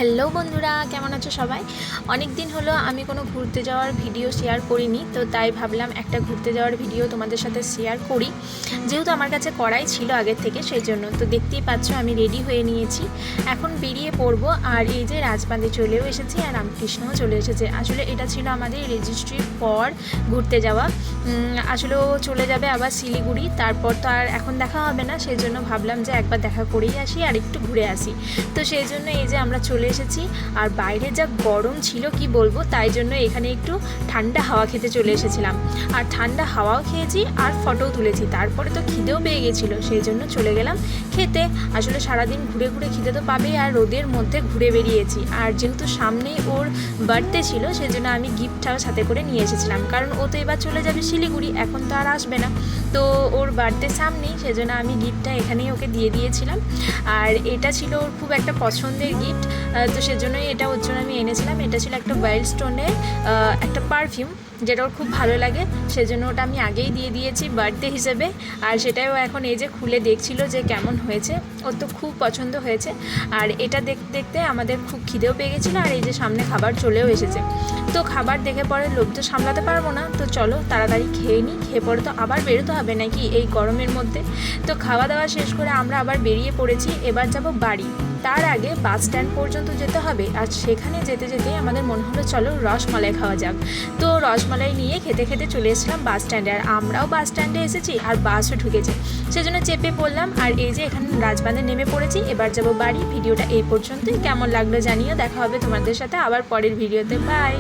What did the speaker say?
Hello বন্ধুরা, কেমন আছো সবাই? অনেক দিন হলো আমি কোনো ঘুরতে যাওয়ার ভিডিও শেয়ার করিনি, তো তাই ভাবলাম একটা ঘুরতে যাওয়ার ভিডিও তোমাদের সাথে শেয়ার করি। যেহেতু আমার কাছে করাই ছিল আগের থেকে, সেই জন্য তো দেখতেই পাচ্ছ আমি রেডি হয়ে নিয়েছি, এখন বেরিয়ে পড়বো। আর এই যে রাজবাঁধে চলেও এসেছি আর রামকৃষ্ণও চলে এসেছে। আসলে এটা ছিল আমাদের রেজিস্ট্রির পর ঘুরতে যাওয়া। আসলে ও চলে যাবে আবার শিলিগুড়ি, তারপর তো আর এখন দেখা হবে না, সেই জন্য ভাবলাম যে একবার দেখা করেই আসি আর একটু ঘুরে আসি। তো সেই জন্য এই যে আমরা চলে এসেছি। আর বাইরে যা গরম ছিল কি বলবো, তাই জন্য এখানে একটু ঠান্ডা হাওয়া খেতে চলে এসেছিলাম। আর ঠান্ডা হাওয়াও খেয়েছি আর ফটোও তুলেছি। তারপরে তো খিদেও পেয়ে গেছিলো, সেই জন্য চলে গেলাম খেতে। আসলে সারাদিন ঘুরে ঘুরে খিদে তো পাবেই, আর রোদের মধ্যে ঘুরে বেরিয়েছি। আর যেহেতু সামনেই ওর বার্থডে ছিল, সেই জন্য আমি গিফটটাও সাথে করে নিয়ে এসেছিলাম, কারণ ও তো এবার চলে যাবে শিলিগুড়ি, এখন তো আর আসবে না। তো ওর বার্থডে সামনেই, সেজন্য আমি গিফটটা এখানেই ওকে দিয়ে দিয়েছিলাম। আর এটা ছিল ওর খুব একটা পছন্দের গিফট, তো সেজন্যই এটা ওর জন্য আমি এনেছিলাম। এটা ছিল একটা ওয়াইল্ড স্টোনের একটা পারফিউম, যেটা ওর খুব ভালো লাগে, সেজন্য ওটা আমি আগেই দিয়ে দিয়েছি বার্থডে হিসেবে। আর সেটাও এখন এই যে খুলে দেখছিল যে কেমন হয়েছে, ওর তো খুব পছন্দ হয়েছে। আর এটা দেখতে দেখতে আমাদের খুব খিদেও পেয়ে গেছিলো, আর এই যে সামনে খাবার চলেও এসেছে। তো খাবার দেখে পরে লোভ তো সামলাতে পারবো না, তো চলো তাড়াতাড়ি খেয়ে নিই, খেয়ে পরে তো আবার বেরোতে হবে নাকি এই গরমের মধ্যে। তো খাওয়া দাওয়া শেষ করে আমরা আবার বেরিয়ে পড়েছি, এবার যাব বাড়ি। তার আগে বাস স্ট্যান্ড পর্যন্ত যেতে হবে, আর সেখানে যেতে যেতে আমাদের মনে হলো চলো রসমালাই খাওয়া যাক। তো রসমালাই নিয়ে খেতে খেতে চলে এসেছিলাম বাস স্ট্যান্ডে, আর আমরাও বাস স্ট্যান্ডে এসেছি আর বাসও ঢুকেছে, সেজন্য চেপে পড়লাম। আর এই যে এখানে রাজবাঁধে নেমে পড়েছি, এবার যাব বাড়ি। ভিডিওটা এই পর্যন্তই, কেমন লাগলো জানিও। দেখা হবে তোমাদের সাথে আবার পরের ভিডিওতে। বাই।